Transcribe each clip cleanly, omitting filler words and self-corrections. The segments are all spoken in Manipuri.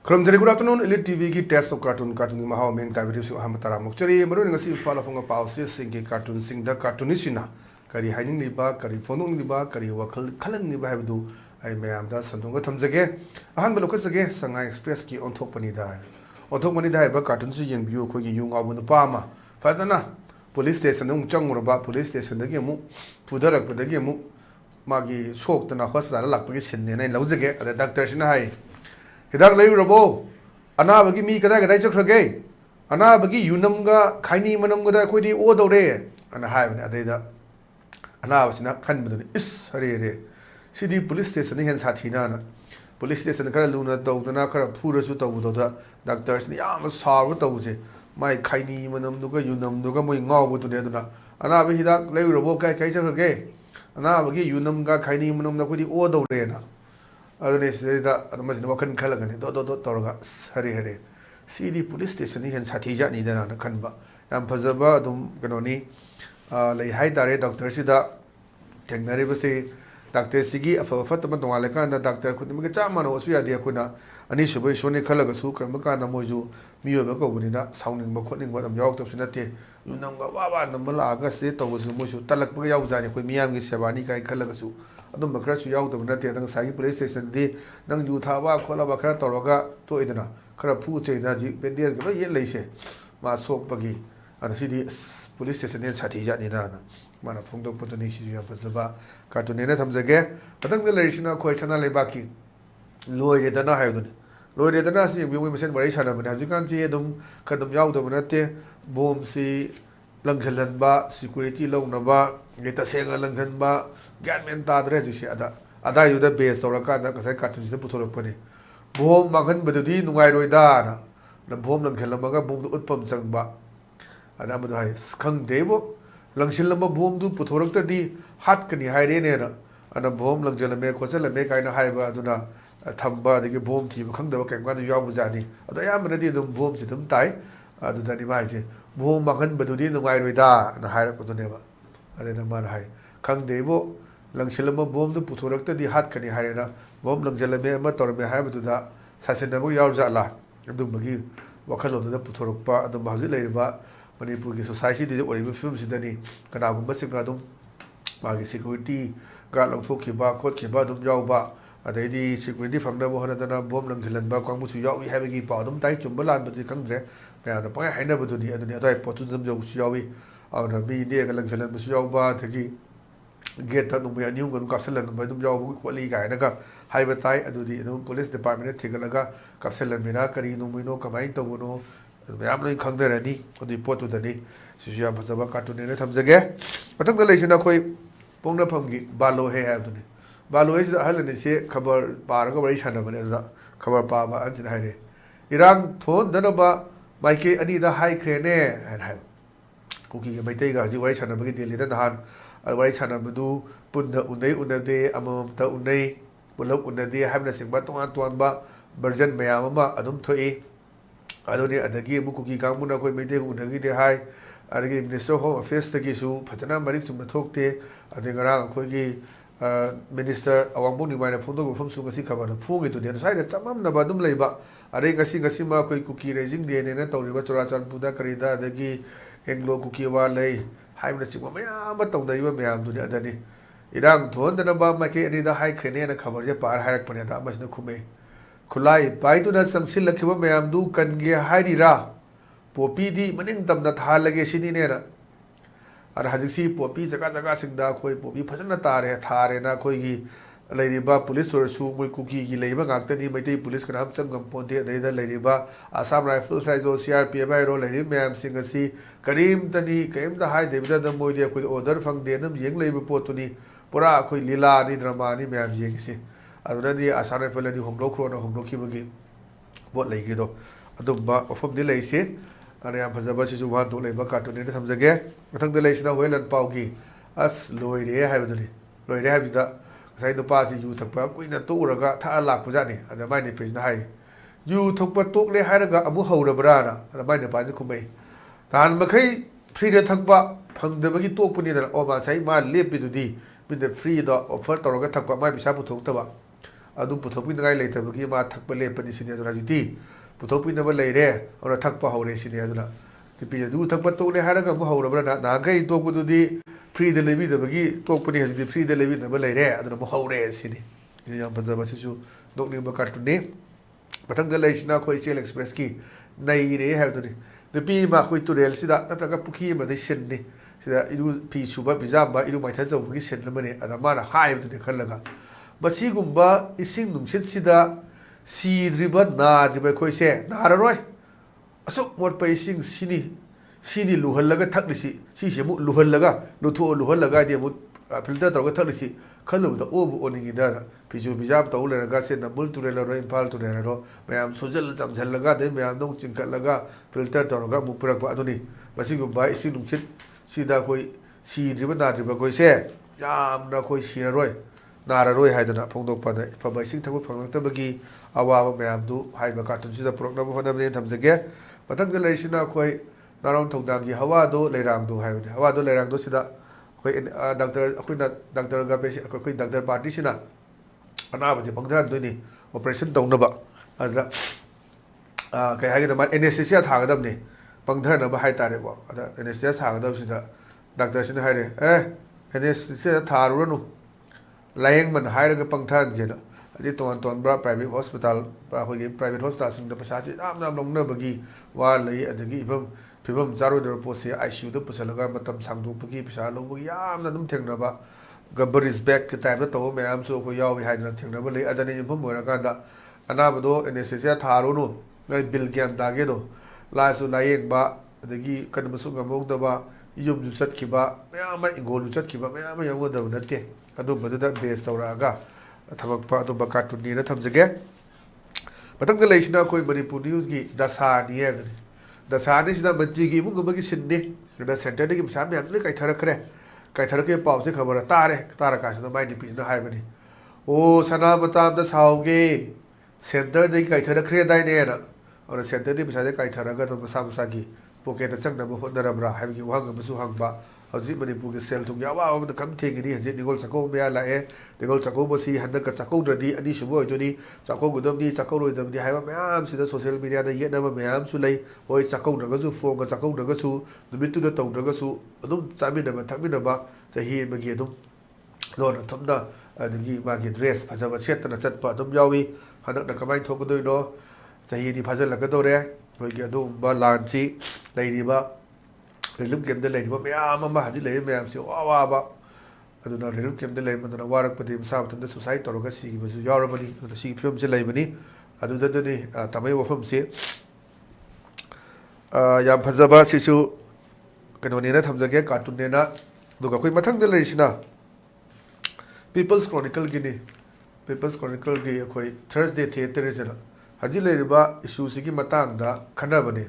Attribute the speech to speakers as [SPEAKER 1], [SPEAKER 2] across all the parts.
[SPEAKER 1] Good afternoon, Elite TV ki test of cartoon mahaw meng ta video su hamatara mukchari maru ngasi follow fonga pause sing cartoon sing da cartoonishina kari haining ni ba kari phonung ni ba kari wakal khalan ni ba habdu ai mayam da sandunga thamjage ahan ba lokasage Shanghai Express ki onthok pani da ba cartoon su yeng view ko gi yung abu nu pa ma fazana police station nung changmur ba police station da ge mu pudarak ba da ge mu magi shok ta na hospital lak pa gi sinne nai lawjage ada doctor sina hai Hidak lay rabo, ana bagi mi kada kada chak rage, ana bagi yunam ga kaini manam ga da koi di o dore, ana hai bani adai da, ana basina kan badani is hare hare, sidi police station ni hen sathi na, police station kara luna tau na kara pura su tau da, doctors ni am saru tau je, mai kaini manam nuga yunam nuga moi ngau butu ne na, ana bagi hidak lay rabo kai kai chak rage, ana bagi yunam ga kaini manam na koi di o dore na. Adone sida adamajina wakan khalagani do torga hari hari cd police station ni hen sathija ni dana khanba yam phajaba adum kanoni lei hai tare doctor sida tengnare base doctor sigi afa fatma dongale kan da doctor khudmi ga chama no su ya dia khuna ani subai sone khalaga su karma ka na moju miyo ba ko buni na sauning ba khotning ba dam yaw tab sunate yunam ga wa nam la ga ste to su mo su talak ba yaw jani khoi miyam gi sebani kai khalaga su adum bakra su yaw tab nate dang sai police station di nang yu tha ba khola ba khara toroga to idana khara phu che da ji pendel ga ye leise ma sok bagi ana sidi police station ne sathi ja ni na mana phongdok potoni si ya phajaba cartoon ne thamjage patang de lerisina khoi chana le baki loi re dana ha dun loi re dana si bi mesen bari chana bana jikan ji dum khadum yaw tab nate bom si langkhalan ba security lo na ba geta senga langkhan ba ganmen ta dre ji ada yu da base tora ka da ka cartoon se puthorok pani bom maghan badudi nungai roi da na bom langkhalan ba ga bom du utpam chang ba ada madu hai khang debo langshil lamba bom du puthorok ta di hat kani hai re ne na ana bom langjala me khojala me kai na hai ba aduna thamba de bom thi ba khang da ba kai ka du yaw bu jani ada ya man di dum bom si dum tai adu da ni mai je bom maghan badudi nungai roi da na hai ra ko ne ba ada na man hai khang debo langshil lamba bom du puthorok ta di hat kani hai na bom langjala me ma tor me hai ba du da sasen da bu yaw ja la adu bagi wakhalo da puthorok pa adu ma ji lai ba Manipur ki society de oribi film sidani kana gumba sikra dum magi security ga longthok ki ba khot ki ba dum yaw ba adai di security phangda bo hana dana bom lang khilan ba kwang mu chu yaw hai gi pa dum tai chum balan bu kang dre pa na pa haina bu di aduni adai potu dum yaw chu yawi aw na bi de ga lang khilan bu chu yaw ba thagi gate ta dum ya niu gun kapselan ba dum yaw bu ko li ga na ga hai ba tai adudi dum police department thigalaga kapselan mina kari nu mino kamai to no mayam noi khang dere ni odi potu dani sisiya phajaba cartoon ne thamjage patak da leisina khoi pongna phamgi balo he ha duni balo he da halani se khabar par ga bari chana bane da khabar pa ba anjin haire irang thon dana ba maike ani da hai krene and hai kuki ga maitai ga ji bari chana bagi deli da han bari chana badu punna unai unade amam ta unai bulak unade habna singba tuan ba version mayam ma adum thoi adoni adagi mukuki kangmuna koi meite unagi de hai adagi minister home affairs tagi su phatana marik chum thokte adengara khoi gi minister awangbu ni mai na phongdo phom su ngasi khabar phongi tu de sai da chamam na ba dum leiba are ngasi ma koi kuki raising de ne na tawriba churachan puda karida adagi englo kuki wa lei hai na singwa maya ma tawdai ba mayam du ne adani irang thon da na ba ma ke ani da hai khene na khabar je par hairak pane da mas na khume Kulai, Paitu na sangsil lakiwa mayam du kan ge hairi ra. Popi di maning tam na tha lage sini nera. Ar hajiksi popi jaga singda koi popi phajana tare thare na koi gi lairiba police or su mui kuki gi leiba ngakta ni maitei police kanam changam ponte daida lairiba Assam Rifle size o CRPF ro lairi mayam singasi karim tani kaim da hai debida da moi de koi order phang de nam yeng leiba potuni pura koi lila ni drama ni mayam yengsi aduna di asana pele di homlo khro na homlo ki bagi bot lei gi do adum ba ofom di lei se ana ya phajaba si ju wan to lei ba cartoon ne thamjage mathang de lei sina hoilan pau gi as loi re hai baduni loi re hai bida sai no pa si yu thakpa kuina to uraga tha lak puja ni ada mai ni page na hai yu thokpa tok le hai raga amu haura bra na ada mai ne pa ji khumai tan makhai free de thakpa phang de bagi tok puni da o ma sai ma lep bi du di bin de free da offer toroga thakpa mai bisa pu thok ta ba ꯑꯗꯨ ꯄꯨꯊꯣꯛꯄꯤꯅꯉꯥꯏ ꯂꯩꯇꯕꯒꯤ ꯃꯥ ꯊꯛꯄ ꯂꯦꯞꯄꯅꯤ ꯁꯤꯅꯤ ꯑꯗꯨꯅ ꯍꯧꯖꯤꯛꯇꯤ ꯄꯨꯊꯣꯛꯄꯤꯅꯕ ꯂꯩꯔꯦ ꯑꯗꯨꯅ ꯊꯛꯄ ꯍꯧꯔꯦ ꯁꯤꯅꯤ ꯑꯗꯨꯅ ꯅꯨꯄꯤꯁꯦ ꯑꯗꯨ ꯊꯛꯄ ꯇꯣꯛꯂꯦ ꯍꯥꯏꯔꯒ ꯑꯃꯨꯛ ꯍꯧꯔꯕ꯭ꯔꯥ ꯅꯍꯥꯟꯈꯩ ꯇꯣꯛꯄꯗꯨꯗꯤ ꯐ꯭ꯔꯤꯗ ꯂꯩꯕꯤꯗꯕꯒꯤ ꯇꯣꯛꯄꯅꯤ ꯍꯧꯖꯤꯛꯇꯤ ꯐ꯭ꯔꯤꯗ ꯂꯩꯕꯤꯗꯕ ꯂꯩꯔꯦ ꯑꯗꯨꯅ ꯑꯃꯨꯛ ꯍꯧꯔꯦ ꯁꯤꯅꯤ ꯁꯤꯅ ꯌꯥꯝ ꯐꯖꯕ ꯁꯤꯁꯨ ꯅꯣꯛꯅꯤꯡꯕ ꯀꯥꯔꯇꯨꯟꯅꯤ ꯃꯊꯪꯗ ꯂꯩꯔꯤꯁꯤꯅ ꯑꯩꯈꯣꯏ ꯏꯆꯦꯜ ꯑꯦꯛꯁꯄ꯭ꯔꯦꯁꯀꯤ ꯅꯩꯔꯦ ꯍꯥꯏꯕꯗꯨꯅꯤ ꯅꯨꯄꯤ ꯑꯃ ꯑꯩꯈꯣꯏ ꯇꯨꯔꯦꯜꯁꯤꯗ ꯅꯠꯇ꯭ꯔꯒ ꯄꯨꯈ꯭ꯔꯤ ꯑꯃꯗꯩ ꯁꯤꯟꯅꯤ ꯁꯤꯗ ꯏꯔꯨ ꯐꯤ ꯁꯨꯕ ꯄꯤꯖꯥꯝꯕ ꯏꯔꯨ ꯃꯥꯏꯊꯖꯧꯕꯒꯤ ꯁꯤꯟ ꯑꯃꯅꯤ ꯑꯗ ꯃꯥꯅ ꯍꯥꯏꯕꯗꯨꯅꯤ ꯈꯜꯂꯒ ꯃꯁꯤꯒꯨꯝꯕ ꯏꯁꯤꯡ ꯅꯨꯡꯁꯤꯠꯁꯤꯗ ꯁꯤꯗ꯭ꯔꯤꯕ ꯅꯥꯗ꯭ꯔꯤꯕ ꯑꯩꯈꯣꯏꯁꯦ ꯅꯥꯔꯔꯣꯏ ꯑꯁꯨꯛ ꯃꯣꯠꯄ ꯏꯁꯤꯡ सिनी लुहल्लगा थक्लिसी सिसे अमुक लुहल्लगा लुथो लुहल्लगा दि अमुक फिल्टर तौरगा थक्लिसी खल्लुबदा ओबु ओनिंगिदा फिजु बिजाब तौ लेरगा से नबुल तुरेलरो इम्फाल तुरेलरो मयाम सोजल जमझल्लगा दे मयाम नो चिंखल्लगा फिल्टर तौरगा अमुक पुरकबा अदुनी मसिगुबा इसिंग नुंसित सिदा कोई सिद्रिबा नाद्रिबा कोइसे यामना कोई सिररोय नाररोय हाइदना फोंदोकपादा फबा इसिंग थबु फंगलक्तबगी अवाबा मयामदु हाइबा कार्टून सिदा पुरकनबा होनबने थमजगे मथंग लैसिना कोई नारायण थौदांगी हवादो लेरांगदो हाइबने हवादो लेरांगदो सिदा कोई डॉक्टर अखोइना डॉक्टर गा पेशेंट अखोइ डॉक्टर पार्टी सिना अनाबजे पंगधान दोइनी ऑपरेशन तौनबा अदा कई हाइगे मा एनेस्थेसिया थागदबने पंगधानबा हाइतारेबो अदा एनेस्थेसिया थागदब सिदा डॉक्टर सिना हाइरे एनेस्थेसिया थारुरनु लायेंग मन हाइरगा पंगधान जेना अदि तोन तोन ब्रा प्राइवेट हॉस्पिटल अखोइगे प्राइवेट हॉस्पिटल सिंग द पैसाची नाम नाम लौनबगी वा लई अदगी इबम फिबम जारोदर पोसे आईसीयू द पुसलगा मतम सांगदोपगी पैसा लौबगी यामना दुम थेंगनबा गबरिस बैक के टाइप तो मैम सो को याव हाइदना थेंगनबा लई अदनि इबम मोरकादा अनाबदो एनेस्थेसिया थारोनु नई बिल ग्याम दागेदो लासु लायेंबा अदगी कदमसु गमौदबा युम चटखिबा मैम इंगोलु चटखिबा मैम यवदब नते अदुबदुदा बेस तौरागा थमकपा अदुबा कार्टून थमजगे मथंग लेसिना कोई मणिपुर न्यूज की दसानी है दसानी सिदा मंत्री की इमुंगबगी सिन्ने द सेंटर की पैसा मैम ले काइथरखरे काइथरके पाउसे खबर तारे तारकासिदा माइ निपिना हाइबनी ओ सना बताम द साउगे सेंटर दे काइथरखरे दाइने ना और सेंटर दे पैसा दे काइथरगा तो मसा मसा की पोकेट चंगनब होनरबरा हाइबगी वहांगबसु हंगबा हजी मणिपुर के सेल तुम यावा अब कम थेंगनी हजे निगोल चको मेया लाए निगोल चको बसी हंदक चको द्रदी अनी सुबो होइदोनी चको गुदमनी चको रोइदमनी हाइबा मैम सिदा सोशल मीडिया दा येनबा मैम सु लई होय चको द्रगसु फोंग चको द्रगसु दुमितु दा तौद्रगसु अदुम चामिनबा थकमिनबा चही बगी अदुम लोन थमना अदगी मागी ड्रेस फजबा सेतना चटपा अदुम यावी हनक कमाई थोकदोइनो चही दी फजलगदोरे होयगी अदुम बा लांची लैरिबा रिलीफ कैम्प मैम हजी ले मैम से वाब अदुना रिलीफ कैम्प लेमदना वारकपति मसा मतन सुसाइड तौरगा सिगिबसु यारबनी सी फिल्म से लेबनी अदुदनी तमै वफम से याम फजबा सिसु कनोनेना थमजगे कार्टून नेना दुगा कोई मथंग लेरिसिना पीपल्स क्रॉनिकल गिनी पीपल्स क्रॉनिकल की कोई थर्सडे थिएटर जना हजी लेरिबा इशू सिगी मतंगदा खनबने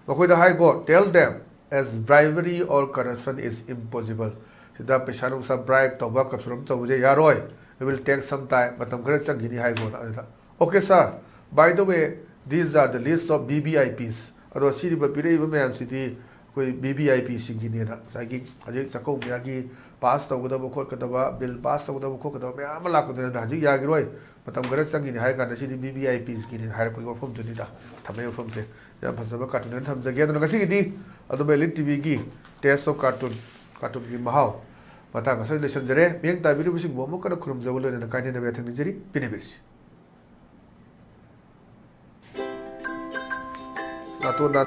[SPEAKER 1] मखोइदा हाई गो tell them as bribery or corruption is impossible. Sida पैसा नुसा bribe तौबा कपसुरम तौबजे यारोय. It will take some time. Matam खरे चंगिनी हाई गोना. Okay sir. By the way, these are the list of BBIPs. अदो सिरी बपिरे इबे मैम सिटी कोई BBIP सिंगिनी ना. साइकी हजे चको मियागी पास तौगदा बखोर कदबा बिल पास तौगदा बखोर कदबा मैम लाको देना हजे यागिरोय. मतम खरे चंगिनी हाई काना सिटी BBIPs गिनी हाई कोई वफम जुनी दा. थमे वफम से या फसबा कार्टून थमजगे अदो ngasi gidi अदुबे लिट टीवी की टेस्ट ऑफ कार्टून कार्टून की महाव मता ngasa लेसन जरे मेंग ताबिरु बिसिंग बोमो kada खुरुम जबलो ने काइने ने बेथंग जरी पिनेबिरसि नातो ना